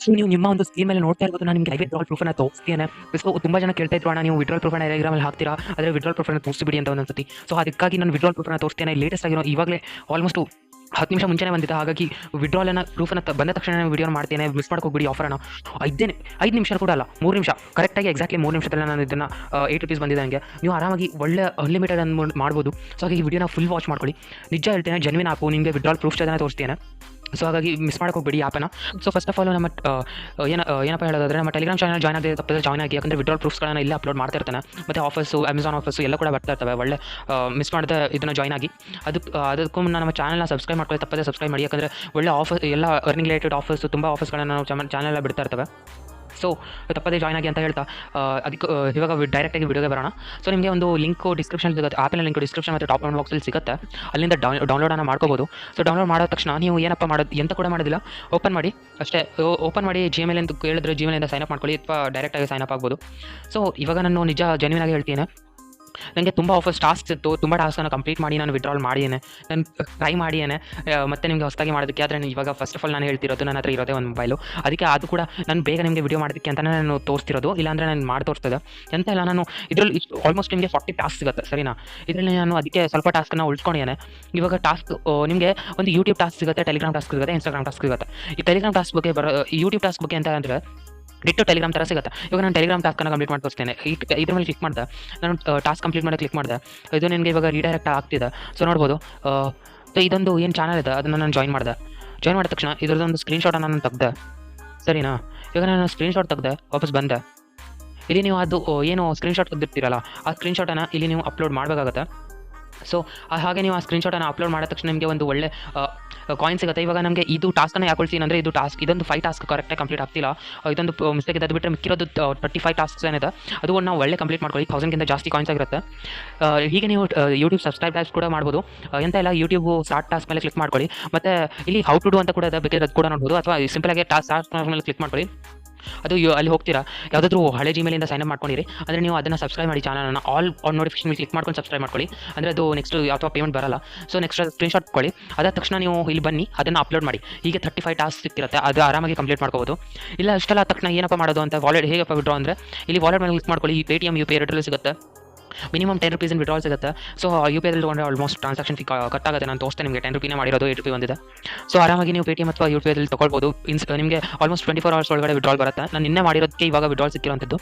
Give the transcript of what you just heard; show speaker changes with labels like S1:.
S1: So ನೀವು ನಿಮ್ಮ ಒಂದು ಸ್ಕ್ರೀನ್ ಮೇಲೆ ನೋಡ್ತಾ ಇರ್ಬೋದು, ನಾನು ನಿಮಗೆ ಲೈವ್ ವಿಡ್ರಾಲ್ ಪ್ರೂಫನ್ನು ತೋರಿಸ್ತೀನಿ. ಸೊ ತುಂಬ ಜನ ಕೇಳ್ತಾ ಇದ್ರು, ಅಣ್ಣ ನೀವು ವಿಡ್ರಾಲ್ ಪ್ರೂಫನ್ನು ಟೆಲಿಗ್ರಾಮಲ್ಲಿ ಹಾಕ್ತೀರಾ, ಆದರೆ ವಿಡ್ರಾಲ್ ಪ್ರೂಫನ್ನು ತೋರಿಸಿಬಿಡಿ ಅಂತ ಒಂದೊಂದು ಸತಿ. ಸೊ ಅದಕ್ಕಾಗಿ ನಾನು ವಿಡ್ರಾಲ್ ಪ್ರೂಫನ್ನು ತೋರಿಸ್ತೇನೆ. ಲೇಟೆಸ್ಟ್ ಆಗಿರೋ ಇವಾಗಲೇ ಆಲ್ಮೋಸ್ಟ್ 10 ನಿಮಿಷ ಮುಂಚೆನೇ ಬಂದಿದೆ. ಹಾಗಾಗಿ ವಿಡ್ರಾಲನ್ನು ಪ್ರೂಫನ್ನು ಬಂದ ತಕ್ಷಣ ನಾನು ವಿಡಿಯೋ ಮಾಡ್ತೇನೆ. ಮಿಸ್ ಮಾಡ್ಕೋಬೇಡಿ ಆಫರನ್ನು. 5 ನಿಮಿಷ ಕೂಡ ಅಲ್ಲ, 3 ನಿಮಿಷ ಕರೆಕ್ಟಾಗಿ ಎಕ್ಸಾಕ್ಟ್ಲಿ 3 ನಿಮಿಷದಲ್ಲಿ ನಾನು ಇದನ್ನು ₹8 ಬಂದಿದೆ ನನಗೆ. ನೀವು ಆರಾಮಾಗಿ ಒಳ್ಳೆ ಅನ್ಲಿಮಿಟೆಡ್ ಮಾಡ್ಬೋದು. ಸೊ ಹಾಗಾಗಿ ವಿಡಿಯೋನ ಫುಲ್ ವಾಚ್ ಮಾಡ್ಕೊಳ್ಳಿ. ನಿಜ ಹೇಳ್ತೇನೆ, ಜೆನ್ವಿನ್ ಆ್ಯಪು. ನಿಮಗೆ ವಿಡ್ರಾಲ್ ಪ್ರೂಫ್ ಜೊತೆ ತೋರಿಸ್ತೇನೆ. ಸೊ ಹಾಗಾಗಿ ಮಿಸ್ ಮಾಡೋಕೆ ಹೋಗಬೇಡಿ ಆ್ಯಪನ್ನು. ಸೊ ಫಸ್ಟ್ ಆಫ್ ಆಲ್ ನಮ್ಮ ಏನಪ್ಪ ಹೇಳೋದಾದರೆ, ನಮ್ಮ ಟೆಲಿಗ್ರಾಮ್ ಚಾನಲ್ ಜಾಯ್ನ್ ಆಗಿ ತಪ್ಪದೆ ಜಾಯ್ನ್ ಆಗಿ. ಯಾಕಂದರೆ ವಿಡ್ರಾಲ್ ಪ್ರೂಫ್ಸ್ಗಳನ್ನು ಇಲ್ಲೇ ಅಪ್ಲೋಡ್ ಮಾಡ್ತಾ ಇರ್ತಾನೆ. ಮತ್ತು ಆಫರ್ಸು, ಅಮೆಝಾನ್ ಆಫರ್ಸು ಎಲ್ಲ ಕೂಡ ಬರ್ತಾ ಇರ್ತವೆ. ಒಳ್ಳೆ ಮಿಸ್ ಮಾಡದೆ ಇದನ್ನು ಜಾಯ್ನ್ ಆಗಿ. ಅದಕ್ಕೂ ನಮ್ಮ ಚಾನಲ್ನ ಸಬ್ಸ್ಕ್ರೈಬ್ ಮಾಡ್ಕೊಳ್ಳಿ, ತಪ್ಪದೆ ಸಬ್ಸ್ಕ್ರೈಬ್ ಮಾಡಿ. ಯಾಕಂದರೆ ಒಳ್ಳೆ ಆಫರ್, ಎಲ್ಲ ಅರ್ನಿಂಗ್ ರಿಲೇಟೆಡ್ ಆಫರ್ಸು, ತುಂಬ ಆಫರ್ಸ್ಗಳನ್ನು ನಾವು ಚಾನಲ್ ಬಿಡ್ತಾ ಇರ್ತವೆ. ಸೊ ತಪ್ಪದೇ ಜಾಯ್ನ್ ಆಗಿ ಅಂತ ಹೇಳ್ತಾ, ಅದಕ್ಕೆ ಇವಾಗ ಡೈರೆಕ್ಟಾಗಿ ವಿಡಿಯೋಗೆ ಬರೋಣ. ಸೊ ನಿಮಗೆ ಒಂದು ಲಿಂಕು ಡಿಸ್ಕ್ರಿಪ್ಷನ್ ಸಿಗುತ್ತೆ, ಆ್ಯಪಿನ ಲಿಂಕ್ ಡಿಸ್ಕ್ರಿಪ್ಷನ್ ಮತ್ತು ಟಾಪ್ ಕಮೆಂಟ್ ಬಾಕ್ಸಲ್ಲಿ ಸಿಗುತ್ತೆ. ಅಲ್ಲಿಂದ ಡೌನ್ಲೋಡನ್ನು ಮಾಡ್ಕೋಬೋದು. ಸೊ ಡೌನ್ಲೋಡ್ ಮಾಡಿದ ತಕ್ಷಣ ನೀವು ಏನಪ್ಪ ಮಾಡೋದು, ಎಂತ ಕೂಡ ಮಾಡೋದಿಲ್ಲ, ಓಪನ್ ಮಾಡಿ ಅಷ್ಟೇ. ಓಪನ್ ಮಾಡಿ ಜಿಮೇಲ್ ಅಂತ ಕೇಳಿದ್ರೆ ಜಿಮೇಲಿಂದ ಸೈನಪ್ ಮಾಡ್ಕೊಳ್ಳಿ, ಅಥವಾ ಡೈರೆಕ್ಟಾಗಿ ಸೈನಪ್ ಆಗ್ಬೋದು. ಸೊ ಇವಾಗ ನಾನು ನಿಜ ಜೆನ್ಯೂನ್ ಆಗಿ ಹೇಳ್ತೀನಿ, ನನಗೆ ತುಂಬ ಆಫರ್ಸ್ ಟಾಸ್ಕ್ಸ್ ಇತ್ತು. ತುಂಬ ಟಾಸ್ಕನ್ನು ಕಂಪ್ಲೀಟ್ ಮಾಡಿ ನಾನು ವಿಡ್ರಾಲ್ ಮಾಡಿದ್ದೇನೆ, ನಾನು ಟ್ರೈ ಮಾಡಿದ್ದೇನೆ. ಮತ್ತು ನಿಮಗೆ ಹೊಸದಾಗಿ ಮಾಡೋದಕ್ಕೆ ಆದರೆ ಇವಾಗ ಫಸ್ಟ್ ಆಫ್ ಆಲ್ ನಾನು ಹೇಳ್ತಿರೋದು, ನನ್ನ ಹತ್ರ ಇರೋದೇ ಒಂದು ಮೊಬೈಲು. ಅದಕ್ಕೆ ಅದು ಕೂಡ ನಾನು ಬೇಗ ನಿಮಗೆ ವಿಡಿಯೋ ಮಾಡೋದಕ್ಕೆ ಅಂತಲೇ ನಾನು ತೋರಿಸ್ತಿರೋದು. ಇಲ್ಲಾಂದರೆ ನಾನು ಮಾಡಿ ತೋರಿಸ್ತದೆ ಎಂತ ಇಲ್ಲ. ನಾನು ಇದರಲ್ಲಿ ಆಲ್ಮೋಸ್ಟ್ ನಿಮಗೆ 40 ಟಾಸ್ಕ್ ಸಿಗುತ್ತೆ, ಸರಿನಾ? ಇದರಲ್ಲಿ ನಾನು ಅದಕ್ಕೆ ಸ್ವಲ್ಪ ಟಾಸ್ಕನ್ನು ಉಳಿಸ್ಕೊಂಡಿದ್ದೇನೆ. ಇವಾಗ ಟಾಸ್ಕ್ ನಿಮಗೆ ಒಂದು ಯೂಟ್ಯೂಬ್ ಟಾಸ್ಕ್ ಸಿಗುತ್ತೆ, ಟೆಲಿಗ್ರಾಮ್ ಟಾಸ್ಕ್ ಸಿಗುತ್ತೆ, ಇನ್ಸ್ಟಾಗ್ರಾಮ್ ಟಾಸ್ಕ್ ಸಿಗುತ್ತೆ. ಈ ಟೆಲಿಗ್ರಾಮ್ ಟಾಸ್ಕ್ ಬಗ್ಗೆ ಯೂಟ್ಯೂಬ್ ಟಾಸ್ಕ್ ಬಗ್ಗೆ ಅಂತ ಅಂದರೆ ಡಿಟ್ಟು ಟೆಲಿಗ್ರಾಮ್ ಥರ ಸಿಗುತ್ತೆ. ಇವಾಗ ನಾನು ಟೆಲಿಗ್ರಾಮ್ ಟಾಸ್ಕನ್ನು ಕಂಪ್ಲೀಟ್ ಮಾಡಿ ತೋರಿಸ್ತೇನೆ. ಇದ್ರ ಮೇಲೆ ಕ್ಲಿಕ್ ಮಾಡಿದೆ, ನಾನು ಟಾಸ್ಕ್ ಕಂಪ್ಲೀಟ್ ಮಾಡಿ ಕ್ಲಿಕ್ ಮಾಡಿದೆ. ಇದು ನಿಮಗೆ ಇವಾಗ ರೀಡೈರೆಕ್ಟ್ ಆಗ್ತಿದೆ. ಸೊ ನೋಡ್ಬೋದು. ಸೊ ಇದೊಂದು ಏನು ಚಾನಲ್ ಇದೆ, ಅದನ್ನು ನಾನು ಜಾಯ್ನ್ ಮಾಡಿದ ತಕ್ಷಣ ಇದರದೊಂದು ಸ್ಕ್ರೀನ್ಶಾಟನ್ನು ನಾನು ತೆಗ್ದೆ, ಸರಿನಾ? ಇವಾಗ ನಾನು ಸ್ಕ್ರೀನ್ಶಾಟ್ ತೆಗ್ದೆ, ವಾಪಸ್ ಬಂದೆ. ಇಲ್ಲಿ ನೀವು ಅದು ಏನು ಸ್ಕ್ರೀನ್ಶಾಟ್ ತೆಗೆದಿರ್ತೀರಲ್ಲ, ಆ ಸ್ಕ್ರೀನ್ಶಾಟನ್ನು ಇಲ್ಲಿ ನೀವು ಅಪ್ಲೋಡ್ ಮಾಡಬೇಕಾಗತ್ತೆ. ಸೊ ಹಾಗೆ ನೀವು ಆ ಸ್ಕ್ರೀನ್ಶಾಟನ್ನು ಅಪ್ಲೋಡ್ ಮಾಡಿದ ತಕ್ಷಣ ನಿಮಗೆ ಒಂದು ಒಳ್ಳೆ ಕಾಯಿನ್ ಸಿಗುತ್ತೆ. ಇವಾಗ ನಮಗೆ ಇದು ಟಾಸ್ಕನ್ನು ಯಾಕೆ ಉಳಿಸಿ ಅಂದರೆ, ಇದು ಇದೊಂದು 5 ಟಾಸ್ಕ್ ಕರೆಕ್ಟಾಗಿ ಕಂಪ್ಲೀಟ್ ಆಗ್ತಿಲ್ಲ. ಇದೊಂದು ಮಿಸ್ಟೇಕ್ ಇದೆ. ಅದು ಬಿಟ್ಟರೆ ಮಿಕ್ಕಿರೋದು 35 ಟಾಸ್ಕ್ಸ್ ಏನಿದೆ ಅದು ನಾವು ಒಳ್ಳೆ ಕಂಪ್ಲೀಟ್ ಮಾಡ್ಕೊಳ್ಳಿ. 1000ಗಿಂತ ಜಾಸ್ತಿ ಕಾಯಿನ್ಸ್ ಆಗಿರುತ್ತೆ. ಹೀಗೆ ನೀವು ಯೂಟ್ಯೂಬ್ ಸಬ್ಸ್ಕ್ರೈಬ್ ಟಾಸ್ಕ್ ಕೂಡ ಮಾಡ್ಬೋದು. ಎಂತ ಇಲ್ಲ, ಯೂಟ್ಯೂಬ್ ಸ್ಟಾರ್ಟ್ ಟಾಸ್ಕ್ ಮೇಲೆ ಕ್ಲಿಕ್ ಮಾಡ್ಕೊಳ್ಳಿ. ಮತ್ತು ಇಲ್ಲಿ ಹೌ ಟು ಡೂ ಅಂತ ಕೂಡ ಇದೆ, ಬೇಕಾದ್ರೆ ಅದು ಕೂಡ ನೋಡ್ಬೋದು. ಅಥವಾ ಸಿಂಪಲಾಗಿ ಸ್ಟಾರ್ಟ್ ಮೇಲೆ ಕ್ಲಿಕ್ ಮಾಡ್ಕೊಳ್ಳಿ. ಅದು ಅಲ್ಲಿ ಹೋಗ್ತೀರಾ, ಯಾವುದಾದ್ರೂ ಹಳೆ ಜಿಮೇಲಿಂದ ಸೈನಪ್ ಮಾಡ್ಕೊಂಡಿರಿ. ಅಂದರೆ ನೀವು ಅದನ್ನು ಸಬ್ಸ್ಕ್ರೈಬ್ ಮಾಡಿ, ಚಾನಲನ್ನು ಆಲ್ ನೋಟಿಫಿಕೇಶನ್ ಕ್ಲಿಕ್ ಮಾಡ್ಕೊಂಡು ಸಬ್ಸ್ಕ್ರೈಬ್ ಮಾಡ್ಕೊಳ್ಳಿ. ಅಂದರೆ ಅದು ನೆಕ್ಸ್ಟ್ ಅಥವಾ ಪೇಮೆಂಟ್ ಬರಲ್ಲ. ಸೊ ನೆಕ್ಸ್ಟ್ ಸ್ಕ್ರೀನ್ಶಾಟ್ ಕೊಡಿ. ಅದಾದ ತಕ್ಷಣ ನೀವು ಇಲ್ಲಿ ಬನ್ನಿ, ಅದನ್ನು ಅಪ್ಲೋಡ್ ಮಾಡಿ. ಹೀಗೆ 35 ಟಾಸ್ಕ್ ಸಿಕ್ತಿರುತ್ತೆ, ಅದು ಆರಾಮಾಗಿ ಕಂಪ್ಲೀಟ್ ಮಾಡ್ಕೋಬೋದು. ಇಲ್ಲ ಅಷ್ಟೆಲ್ಲ ತಕ್ಷಣ ಏನಪ್ಪ ಮಾಡೋದು ಅಂತ, ವಾಲೆಟ್ ಹೇಗಪ್ಪ ವಿಡ್ರಾ ಅಂದರೆ, ಇಲ್ಲಿ ವಾಲೆಟ್ ಮೇಲೆ ಕ್ಲಿಕ್ ಮಾಡ್ಕೊಳ್ಳಿ. ಪೇಟಿಎಮ್ UPI ಎರಡರಲ್ಲೂ ಸಿಗುತ್ತೆ. ಮಿನಿಮಮ್ ₹10 ಇನ್ ವಿಡ್ರಾಲ್ ಸಿಗುತ್ತೆ. ಸೊ UPI ತೊಗೊಂಡ್ರೆ ಆಲ್ಮೋಸ್ಟ್ ಟ್ರಾನ್ಸಾಕ್ಷನ್ ಫೀ ಕಟ್ ಆಗುತ್ತೆ. ನಾನು ತೋರಿಸ್ತೇನೆ ನಿಮಗೆ. ₹10 ಮಾಡಿರೋದು ₹8 ಬಂದಿದೆ. ಸೊ ಆರಾಮಾಗಿ ನೀವು ಪೇಟಿಎಮ್ ಅಥವಾ UPI ತೊಗೊಳ್ಬೋದು. ನಿಮಗೆ ಆಲ್ಮೋಸ್ಟ್ 24 ಅವರ್ಸ್ ಒಳಗಡೆ ವಿಡ್ರಾಲ್ ಬರುತ್ತೆ. ನಾನು ನಿನ್ನೆ ಮಾಡಿರೋದಕ್ಕೆ ಇವಾಗ ವಿಡ್ರಾಲ್ ಸಿಕ್ಕಿರೋಂಥದ್ದು.